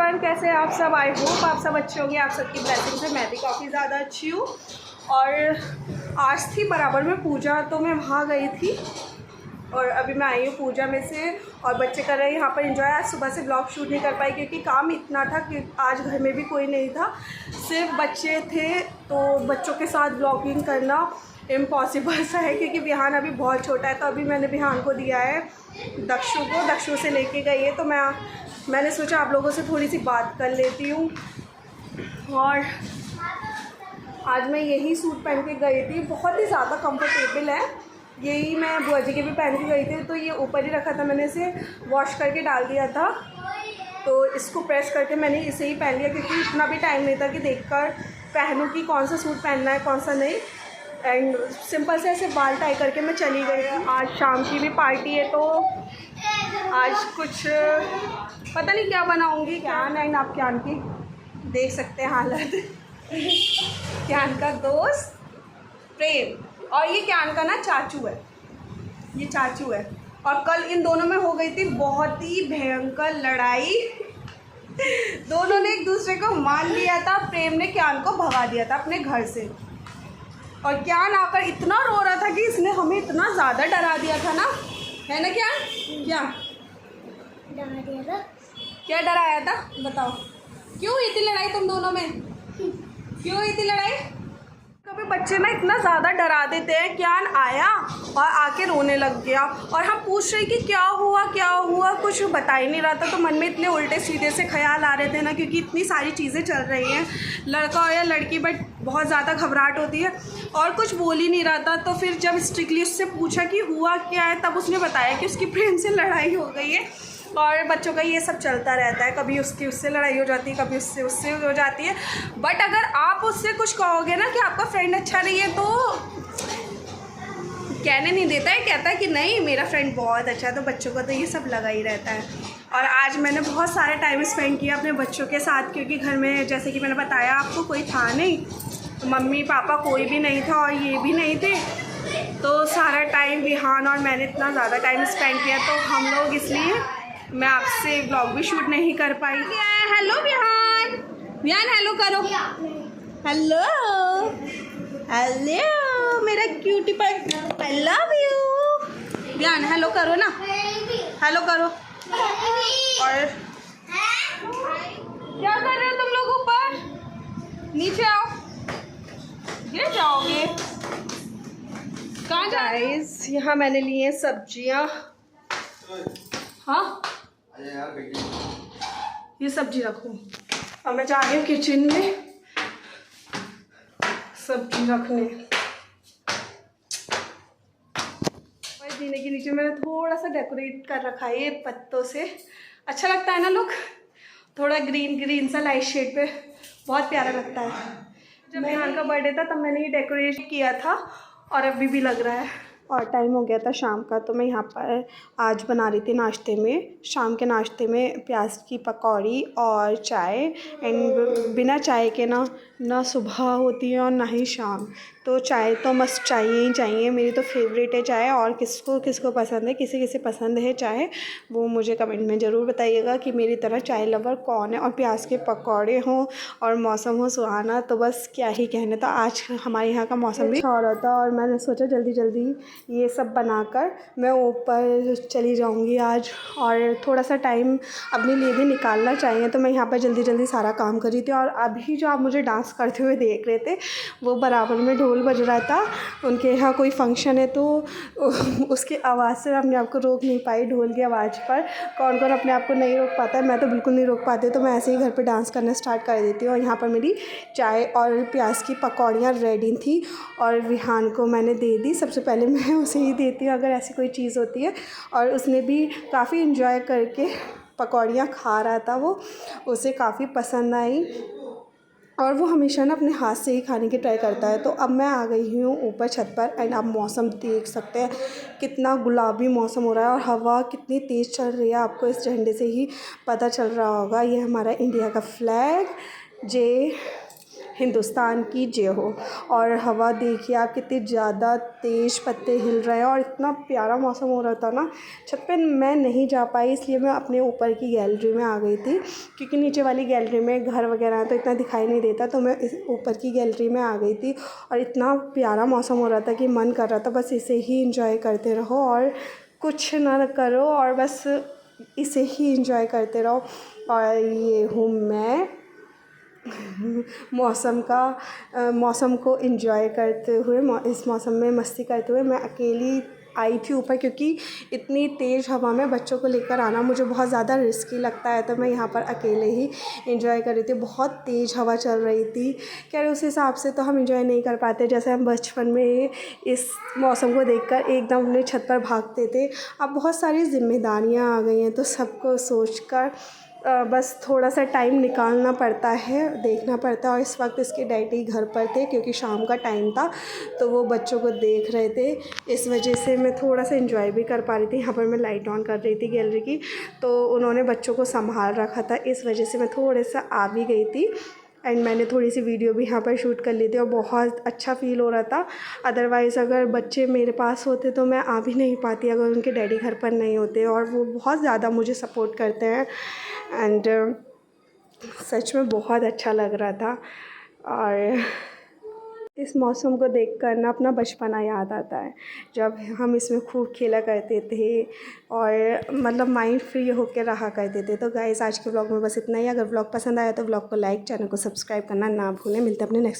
Everyone, कैसे हैं आप सब। आई होप आप सब अच्छे होंगे। आप सबकी ब्लेसिंग से मैं भी काफ़ी ज़्यादा अच्छी हूँ। और आज थी बराबर में पूजा, तो मैं वहाँ गई थी और अभी मैं आई हूँ पूजा में से। और बच्चे कर रहे हैं यहाँ पर एंजॉय। आज सुबह से ब्लॉग शूट नहीं कर पाई क्योंकि काम इतना था कि आज घर में भी कोई नहीं था, सिर्फ बच्चे थे। तो बच्चों के साथ ब्लॉगिंग करना इम्पॉसिबल सा है क्योंकि विहान अभी बहुत छोटा है। तो अभी मैंने विहान को दिया है दक्षु को, दक्षु से लेके गई है। तो मैंने सोचा आप लोगों से थोड़ी सी बात कर लेती हूँ। और आज मैं यही सूट पहन के गई थी, बहुत ही ज़्यादा कंफर्टेबल है। यही मैं बुआ जी के भी पहन के गई थी, तो ये ऊपर ही रखा था, मैंने इसे वॉश करके डाल दिया था। तो इसको प्रेस करके मैंने इसे ही पहन लिया क्योंकि इतना भी टाइम नहीं था कि देखकर पहनूँ कि कौन सा सूट पहनना है कौन सा नहीं। एंड सिंपल से ऐसे बाल टाई करके मैं चली गई थी। आज शाम की भी पार्टी है, तो आज कुछ पता नहीं क्या बनाऊंगी। ज्ञान एंड आप ज्ञान की देख सकते हैं हालत। ज्ञान का दोस्त प्रेम, और ये ज्ञान का ना चाचू है, ये चाचू है। और कल इन दोनों में हो गई थी बहुत ही भयंकर लड़ाई। दोनों ने एक दूसरे को मान लिया था। प्रेम ने ज्ञान को भगा दिया था अपने घर से, और ज्ञान आकर इतना रो रहा था कि इसने हमें इतना ज़्यादा डरा दिया था ना, है ना। क्या डरा दिया था? क्या डराया था बताओ। क्यों हुई थी लड़ाई तुम दोनों में? क्यों हुई थी लड़ाई? कभी बच्चे ना इतना ज़्यादा डरा देते हैं। ज्ञान आया और आके रोने लग गया, और हम पूछ रहे कि क्या हुआ, कुछ बता ही नहीं रहा था। तो मन में इतने उल्टे सीधे से ख्याल आ रहे थे ना, क्योंकि इतनी सारी चीज़ें चल रही हैं, लड़का हो या लड़की, बट बहुत ज़्यादा घबराहट होती है। और कुछ बोल ही नहीं रहा था। तो फिर जब स्ट्रिक्टली उससे पूछा कि हुआ क्या है, तब उसने बताया कि उसकी प्रेम से लड़ाई हो गई है। और बच्चों का ये सब चलता रहता है, कभी उससे लड़ाई हो जाती है, कभी उससे हो जाती है। बट अगर आप उससे कुछ कहोगे ना कि आपका फ्रेंड अच्छा नहीं है, तो कहने नहीं देता है, कहता है कि नहीं मेरा फ्रेंड बहुत अच्छा है। तो बच्चों को तो ये सब लगा ही रहता है। और आज मैंने बहुत सारा टाइम स्पेंड किया अपने बच्चों के साथ, क्योंकि घर में जैसे कि मैंने बताया आपको कोई था नहीं, तो मम्मी पापा कोई भी नहीं था और ये भी नहीं थे। तो सारा टाइम विहान और मैंने इतना ज़्यादा टाइम स्पेंड किया, तो हम लोग इसलिए मैं आपसे ब्लॉग भी शूट नहीं कर पाई। हेलो विहान, विहान हेलो करो। हेलो हेलो मेरा cutie pie, I love you. Vihan hello करो ना, हेलो करो। और क्या कर रहे हो तुम लोग? ऊपर नीचे आओ, गिर जाओगे। कहाँ गाइस, यहाँ मैंने लिए हैं सब्जियाँ। हाँ ये सब्जी रखो। अब मैं जा रही हूँ किचन में सब्जी रखने। और जीने के नीचे मैंने थोड़ा सा डेकोरेट कर रखा है ये पत्तों से। अच्छा लगता है ना लुक, थोड़ा ग्रीन ग्रीन सा लाइट शेड पे, बहुत प्यारा लगता है। जब विहान का बर्थडे था तब मैंने ये डेकोरेट किया था, और अभी भी लग रहा है। और टाइम हो गया था शाम का, तो मैं यहाँ पर आज बना रही थी नाश्ते में, शाम के नाश्ते में प्याज की पकौड़ी और चाय। एंड बिना चाय के ना सुबह होती है और ना ही शाम, तो चाय तो मस्त चाहिए ही चाहिए। मेरी तो फेवरेट है चाय। और किसको किसको पसंद है, किसे किसे पसंद है चाय, वो मुझे कमेंट में ज़रूर बताइएगा कि मेरी तरह चाय लवर कौन है। और प्याज के पकौड़े हों और मौसम हो सुहाना, तो बस क्या ही कहने। तो आज हमारे यहाँ का मौसम भी हो रहा था, और मैंने सोचा जल्दी जल्दी ये सब बनाकर मैं ऊपर चली जाऊँगी आज। और थोड़ा सा टाइम अपने लिए भी निकालना चाहिए, तो मैं यहाँ पर जल्दी जल्दी सारा काम कर रही थी। और अभी जो आप मुझे डांस करते हुए देख रहे थे, वो बराबर में ढोल बज रहा था। उनके यहाँ कोई फंक्शन है, तो उसकी आवाज़ से मैं अपने आप को रोक नहीं पाई। ढोल की आवाज़ पर कौन कौन अपने आप को नहीं रोक पाता है, मैं तो बिल्कुल नहीं रोक पाती। तो मैं ऐसे ही घर पे डांस करना स्टार्ट कर देती हूँ। और यहाँ पर मेरी चाय और प्याज की पकौड़ियाँ रेडी थी, और विहान को मैंने दे दी। सबसे पहले मैं उसे ही देती हूँ अगर ऐसी कोई चीज़ होती है। और उसने भी काफ़ी इन्जॉय करके पकौड़ियाँ खा रहा था, वो उसे काफ़ी पसंद आई। और वो हमेशा ना अपने हाथ से ही खाने की ट्राई करता है। तो अब मैं आ गई हूँ ऊपर छत पर, एंड आप मौसम देख सकते हैं कितना गुलाबी मौसम हो रहा है, और हवा कितनी तेज़ चल रही है। आपको इस झंडे से ही पता चल रहा होगा, ये हमारा इंडिया का फ्लैग जय हिंदुस्तान की जय हो। और हवा देखिए आप, कितनी ज़्यादा तेज़ पत्ते हिल रहे हैं और इतना प्यारा मौसम हो रहा था ना। छत पे मैं नहीं जा पाई, इसलिए मैं अपने ऊपर की गैलरी में आ गई थी, क्योंकि नीचे वाली गैलरी में घर वगैरह तो इतना दिखाई नहीं देता, तो मैं इस ऊपर की गैलरी में आ गई थी। और इतना प्यारा मौसम हो रहा था कि मन कर रहा था बस इसे ही इंजॉय करते रहो और कुछ ना करो, और बस इसे ही इंजॉय करते रहो। और ये हूँ मैं मौसम को एंजॉय करते हुए, इस मौसम में मस्ती करते हुए मैं अकेली आई थी ऊपर, क्योंकि इतनी तेज़ हवा में बच्चों को लेकर आना मुझे बहुत ज़्यादा रिस्की लगता है, तो मैं यहाँ पर अकेले ही एंजॉय कर रही थी। बहुत तेज़ हवा चल रही थी, क्या उस हिसाब से तो हम एंजॉय नहीं कर पाते जैसे हम बचपन में इस मौसम को देखकर एकदम अपने छत पर भागते थे। अब बहुत सारी जिम्मेदारियाँ आ गई हैं, तो सबको सोचकर बस थोड़ा सा टाइम निकालना पड़ता है, देखना पड़ता है। और इस वक्त इसके डैडी घर पर थे, क्योंकि शाम का टाइम था, तो वो बच्चों को देख रहे थे, इस वजह से मैं थोड़ा सा एंजॉय भी कर पा रही थी। यहाँ पर मैं लाइट ऑन कर रही थी गैलरी की, तो उन्होंने बच्चों को संभाल रखा था, इस वजह से मैं थोड़े सा आ भी गई थी। एंड मैंने थोड़ी सी वीडियो भी यहाँ पर शूट कर ली थी और बहुत अच्छा फ़ील हो रहा था। अदरवाइज़ अगर बच्चे मेरे पास होते तो मैं आ भी नहीं पाती, अगर उनके डैडी घर पर नहीं होते, और वो बहुत ज़्यादा मुझे सपोर्ट करते हैं। एंड सच में बहुत अच्छा लग रहा था। और इस मौसम को देखकर ना अपना बचपना याद आता है, जब हम इसमें खूब खेला करते थे और मतलब माइंड फ्री होकर रहा करते थे। तो गाइस आज के व्लॉग में बस इतना ही। अगर व्लॉग पसंद आया तो व्लॉग को लाइक, चैनल को सब्सक्राइब करना ना भूलें। मिलते हैं अपने नेक्स्ट